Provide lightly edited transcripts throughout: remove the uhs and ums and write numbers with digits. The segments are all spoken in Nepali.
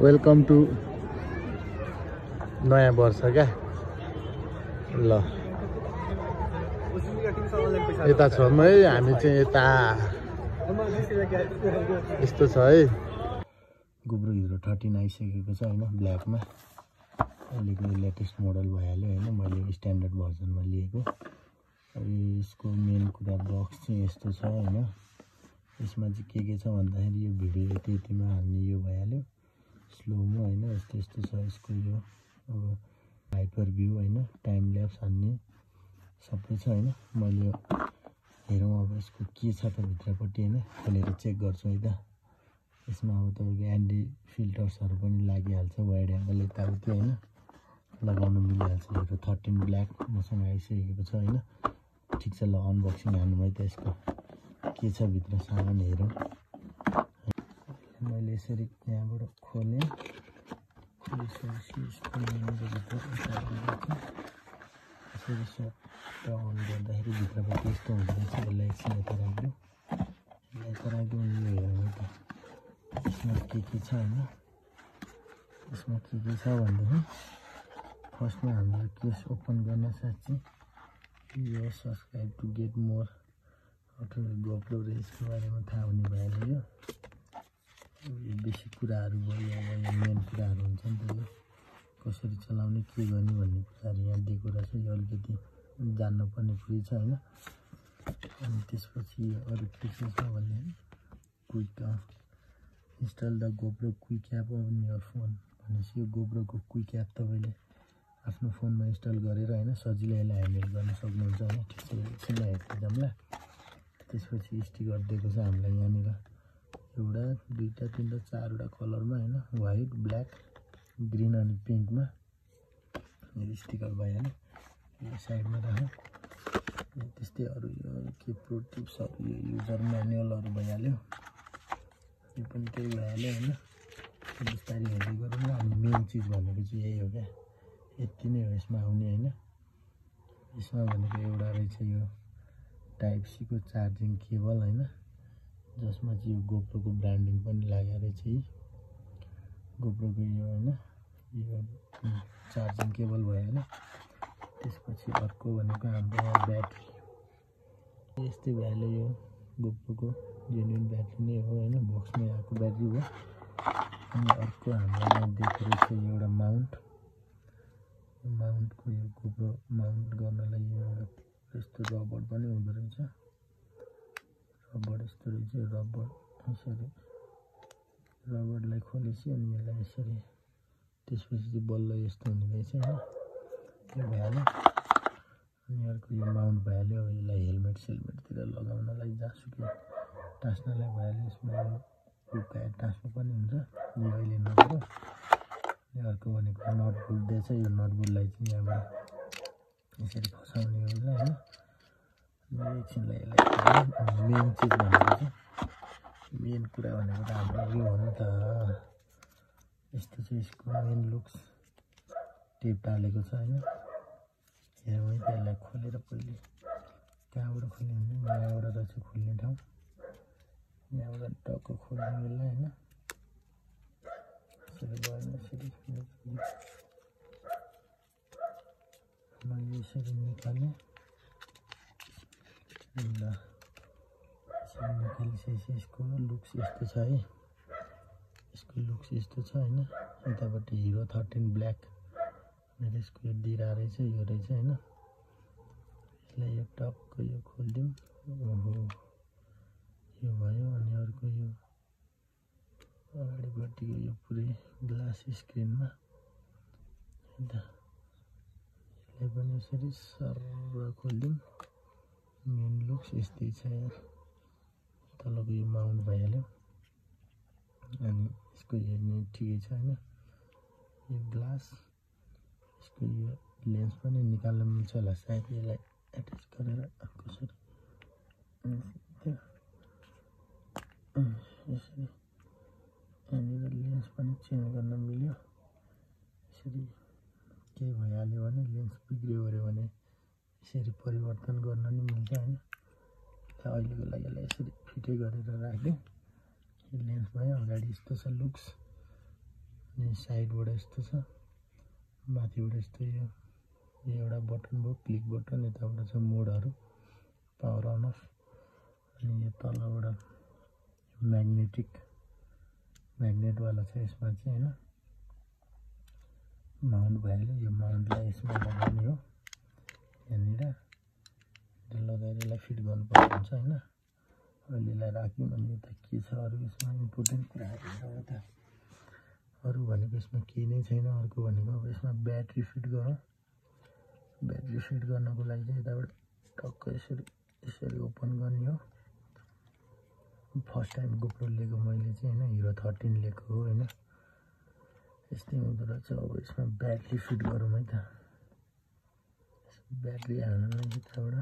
वेलकम टु नयाँ वर्ष क्या ल यता छौँ है हामी चाहिँ यता यस्तो छ है गोब्रो हिरो 13 आइसकेको छ हैन ब्ल्याकमा अहिलेको लेटेस्ट मोडल भइहाल्यो हैन मैले स्ट्यान्डर्ड भर्जनमा लिएको यसको मेन कुरा बक्स चाहिँ यस्तो छ हैन यसमा चाहिँ के छ भन्दाखेरि यो भिडियो त्यतिमा हाल्ने यो भइहाल्यो स्लोमो हैन यस्तो यस्तो छ यसको यो अब हाइपर भ्यू हैन टाइम ल्याप्स हान्ने सबै छ हैन मैले हेरौँ अब यसको के छ त भित्रपट्टि हैन खोलेर चेक गर्छु है त यसमा अब तपाईको एन्टी फिल्टर्सहरु पनि लागिहाल्छ वाइड एंगल यताउति हैन लगाउन मिलिहाल्छ यो 13 ब्ल्याक मसँग आइसकेको छ हैन ठीक छ ल अनबक्सिङ हान्नु है त यसको के छ भित्र सामान हेरौँ मैले यसरी यहाँबाट खोले यसरी सट्ट अन गर्दाखेरि भित्रपट्टि यस्तो हुन्छ यसलाई एकछिन यता राख्दिउँ यता राख्दिउँ यो हेरौँ त यसमा के छ हैन यसमा के छ भन्दाखेरि फर्स्टमा हामीले केस ओपन गर्न साथ यो सब्स्क्राइब टु गेट मोर अथवा गोप्रो रेसको बारेमा थाहा हुने भइहाल्यो यो बेसिक कुराहरु भयो अब यो मेन कुराहरु हुन्छ नि त यो कसरी चलाउने के गर्ने भन्ने कुराहरु यहाँ दिएको रहेछ यो अलिकति जान्न पर्ने कुरा छ हैन अनि त्यसपछि अरु के छ भन्ने quick install the GoPro quick app on your phone भनेपछि यो गोप्रोको क्विक एप तपाईले आफ्नो फोनमा इन्स्टल गरेर हैन सजिलै यसलाई ह्यान्डल गर्न सक्नुहुन्छ हैन ठीक छ एकछिन हेर्दिउँला त्यसपछि स्टिकर दिएको छ हामीलाई यहाँनिर एउटा दुईटा तीनटा चारवटा कलरमा हैन व्हाइट ब्ल्याक ग्रीन अनि पिङ्कमा यो स्टिकर भइहाल्यो यो साइडमा राखौँ त्यस्तै अरु यो के प्रो टिप्सहरु यो युजर म्यानुअलहरु भइहाल्यो यो पनि त्यही भइहाल्यो हैन बिस्तारै हेर्दै गरौँ न अनि मेन चीज भनेको चाहिँ यही हो क्या यति नै हो यसमा आउने हैन यसमा भनेको एउटा रहेछ यो टाइप सी को चार्जिङ केबल हैन जसमा चाहिँ यो गोप्रोको ब्रान्डिङ पनि लागेको रहेछ है गोप्रोको यो हैन यो चार्जिङ केबल भइहाल्यो त्यसपछि अर्को भनेको हाम्रो ब्याट्री यस्तै भइहाल्यो यो गोप्रोको जेन्युइन ब्याट्री नै हो हैन बक्समै आएको ब्याट्री हो अनि अर्को हामीलाई दिएको रहेछ एउटा माउन्टको यो गोप्रो माउन्ट गर्नलाई यो एउटा यस्तो रबर पनि हुँदो रहेछ रबर यस्तो रहेछ रबर यसरी रबरलाई खोलेपछि अनि यसलाई यसरी त्यसपछि चाहिँ बल्ल यस्तो हुने रहेछ हैन यो भइहाल्यो अनि अर्को यो माउन्ट भइहाल्यो यसलाई हेलमेट सेलमेटतिर लगाउनलाई जहाँसुकै टास्नलाई भइहाल्यो यसमा यो प्याड टास्नु पनि हुन्छ यो अहिले नगरौँ यो अर्को भनेको नट बोल्ट दिएछ यो नट बोल्टलाई चाहिँ यहाँबाट यसरी फसाउने हो हैन एकछिनलाई यसलाई मेन चीज भनेको चाहिँ मेन कुरा भनेको त हाम्रो यो हो नि त यस्तो चाहिँ यसको मेन लुक्स टेप टालेको छ हैन हेरौँ है यसलाई खोलेर पहिले कहाँबाट खोल्ने भने यहाँबाट रहेछ खोल्ने ठाउँ यहाँबाट टक्क खोल्ने यसलाई हैन यसरी भएन यसरी मैले यसरी निकालेँ ल यसरी निकालिसकेपछि यसको लुक्स यस्तो छ है यसको लुक्स यस्तो छ हैन यतापट्टि हिरो 13 ब्ल्याक भनेर यसको यो दिरा रहेछ यो रहेछ हैन यसलाई यो टक्क यो खोल्दिउँ ओहो यो भयो अनि अर्को यो अगाडिपट्टिको यो पुरै ग्लास स्क्रिनमा हैन यसलाई पनि यसरी सरर खोल्दिउँ मेन लुक्स यस्तै छ यार तलको यो माउन्ट भइहाल्यो अनि यसको हेर्ने ठिकै छ हैन यो ग्लास यसको यो लेन्स पनि निकाल्न मिल्छ होला सायद यसलाई एट्याच गरेर कसरी यसरी यहाँनिर लेन्स पनि चेन्ज गर्न मिल्यो यसरी केही भइहाल्यो भने लेन्स बिग्रियो भने यसरी परिवर्तन गर्न नि मिल्छ हैन अहिलेको लागि यसलाई यसरी फिटै गरेर राख्दिउँ यो लेन्स भयो अगाडि यस्तो छ लुक्स यो साइडबाट यस्तो छ, माथिबाट यस्तो यो एउटा बटन भयो क्लिक बटन, यताबाट छ मोडहरू पावर अन अफ, अनि यो तलबाट म्याग्नेटवाला छ यसमा चाहिँ हैन। माउन्ट भइहाल्यो, यो माउन्टलाई यसमा लगाउने हो, यहाँनिर लगाएर यसलाई फिट गर्नुपर्ने हुन्छ हैन। अहिले यसलाई राख्यौँ। अनि यता के छ अरू यसमा इम्पोर्टेन्ट कुराहरू हेरौँ त। अरू भनेको यसमा केही नै छैन। अर्को भनेको अब यसमा ब्याट्री फिट गरौँ। ब्याट्री फिट गर्नको लागि चाहिँ यताबाट टक्क यसरी ओपन गर्ने हो। फर्स्ट टाइम गोप्रो लिएको मैले चाहिँ हैन, हिरो 13 लिएको हो हैन। यस्तै हुँदो रहेछ। अब यसमा ब्याट्री फिट गरौँ है त। ब्याट्री हाल्नलाई यताबाट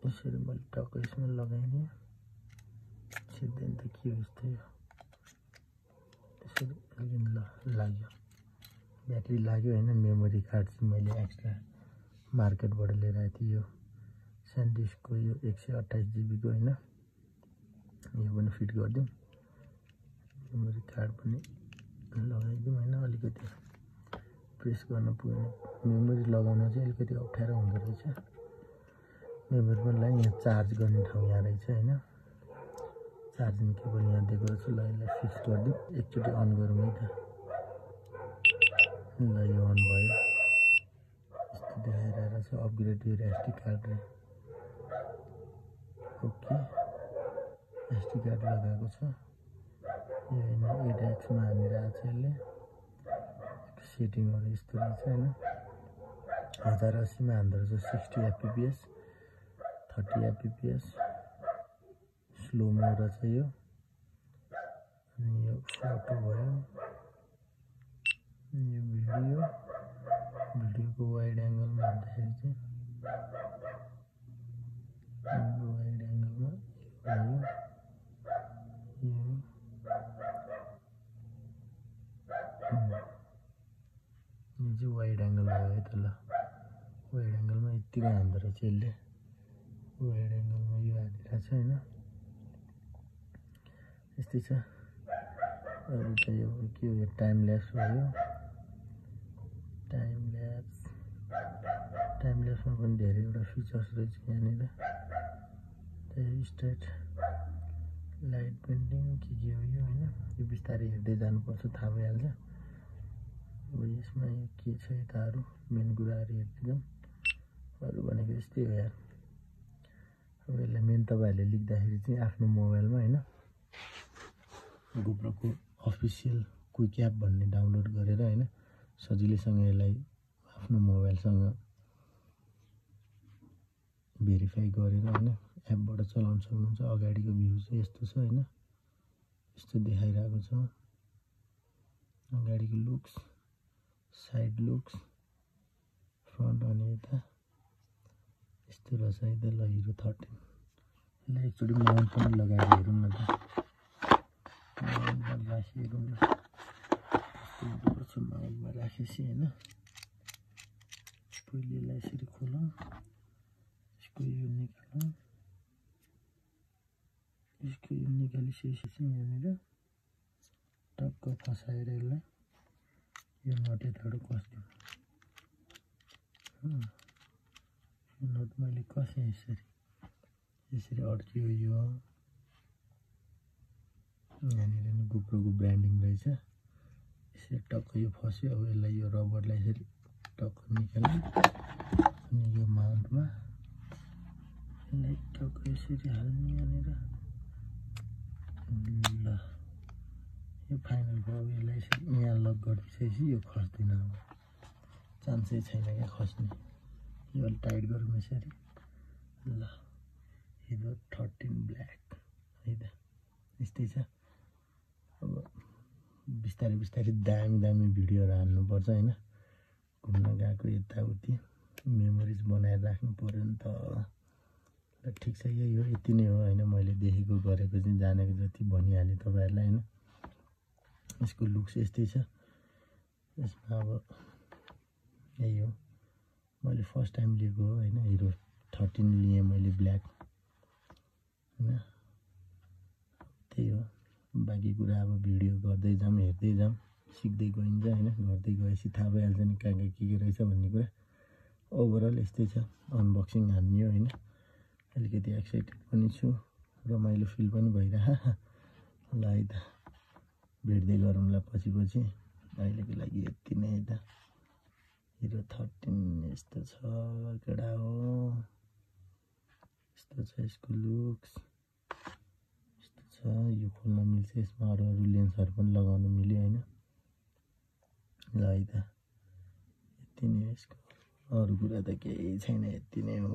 यसरी मैले टक्क यसमा लगाइदिएँ। सिधै त के हो यस्तो यो यसरी ल लाग्यो, ब्याट्री लाग्यो हैन। मेमोरी कार्ड चाहिँ मैले एक्स्ट्रा मार्केटबाट लिएर आएको थिएँ। यो SanDiskको यो 128 GB को हैन, यो पनि फिट गरिदिउँ। मेमोरी कार्ड पनि लगाइदिउँ हैन। अलिकति प्रेस गर्न पुग्ने, मेमोरी लगाउन चाहिँ अलिकति अप्ठ्यारो हुँदो रहेछ। मेमोरी पनि लाइ, यहाँ चार्ज गर्ने ठाउँ यहाँ रहेछ हैन। चार्जिङ केबल यहाँ दिएको रहेछ। ल यसलाई फिक्स गरिदिउँ। एकचोटि अन गरौँ है त। ल यो अन भयो। यस्तो देखाइरहेको छ। अपग्रेड यो SD कार्ड रे। ओके, SD कार्ड लगाएको छ। यो हैन 8x मा हानिरहेको छ यसले। सेटिङहरू यस्तो रहेछ हैन। 1080 मा हान्दो रहेछ। 60 fps, 30 fps, स्लो मो रहेछ यो। अनि यो फोटो भयो, यो भिडियोको वाइड एङ्गलमा हेर्दाखेरि चाहिँ वाइड एङ्गलमा भयो। यो चाहिँ वाइड एङ्गल भयो है त। ल वाइड एङ्गलमा यतिको हान्दो रहेछ यसले। वाइड एङ्गलमा यो हानिरहेको छ हैन। यस्तै छ। अरू त यो के हो, यो टाइम ल्याप्स भयो। टाइम ल्याप्समा पनि धेरैवटा फिचर्स रहेछ यहाँनिर। स्ट्रेट लाइट पेन्टिङ के हो यो हैन। यो बिस्तारै हेर्दै जानुपर्छ, थाहा भइहाल्छ। अब यसमा यो के छ यताहरू मेन कुराहरू हेर्दै जाउँ। अरू भनेको यस्तै हो यार। अब यसलाई मेन तपाईँहरूले लेख्दाखेरि चाहिँ आफ्नो मोबाइलमा हैन, गोप्रोको अफिसियल क्विक एप भन्ने डाउनलोड गरेर हैन, सजिलैसँग यसलाई आफ्नो मोबाइलसँग भेरिफाई गरेर हैन एपबाट चलाउन सक्नुहुन्छ। अगाडिको भ्यू चाहिँ यस्तो छ हैन, यस्तो देखाइरहेको छ। अगाडिको लुक्स, साइड लुक्स, फ्रन्ट, अनि यता यस्तो रहेछ है त। ल हिरो 13 यसलाई एकचोटि माउन्ट पनि लगाएर हेरौँ न त। माउन्टमा राखी हेरौँ न कस्तो हुँदो रहेछ माउन्टमा राखेपछि हैन। पहिले यसलाई यसरी खोलौँ, यसको यो निकालौँ, यसको यो निकालिसकेपछि चाहिँ यहाँनिर टक्क फसाएर यसलाई यो नट यताबाट कस्दिउँ। यो नट मैले कसेँ यसरी अड्कियो। यो यहाँनिर नि गोप्रोको ब्रान्डिङ रहेछ। यसरी टक्क यो फस्यो। अब यसलाई यो रबरलाई यसरी टक्क निकाल्ने, अनि यो माउन्टमा यसलाई टक्क यसरी हाल्ने यहाँनिर। ल यो फाइनल भयो। अब यसलाई यसरी यहाँ लक गरिदिएपछि यो खस्दैन, अब चान्सै छैन क्या खस्ने। यो अलि टाइट गरौँ यसरी। ल हिरो 13 ब्ल्याक है त। यस्तै छ। अब बिस्तारै दामी भिडियोहरू हाल्नुपर्छ हैन। घुम्न गएको यताउति मेमोरिज बनाएर राख्नु पर्यो नि त। ल ठिक छ, यही हो, यति नै हो हैन। मैले देखेको गरेको चाहिँ जानेको जति भनिहालेँ तपाईँहरूलाई हैन। यसको लुक्स यस्तै छ। यसमा अब यही हो, मैले फर्स्ट टाइम लिएको हो हैन। हिरो 13 लिएँ मैले ब्ल्याक हैन। त्यही हो। बाँकी कुरा अब भिडियो गर्दै जाऊँ हेर्दै जाऊँ सिक्दै गइन्छ हैन गर्दै गएपछि थाहा भइहाल्छ नि कहाँ के रहेछ भन्ने कुरा ओभरअल यस्तै छ अनबक्सिङ हान्ने हो हैन अलिकति एक्साइटेड पनि छु रमाइलो फिल पनि भइरहा ल है त भेट्दै गरौँला पछि अहिलेको लागि यति नै त हिरो 13 यस्तो छ केडा हो यस्तो छ यसको लुक्स यस्तो छ यो खोल्न मिल्छ यसमा अरु लेन्सहरु पनि लगाउन मिल्यो हैन ल है त यति नै यसको अरु कुरा त केही छैन यति नै हो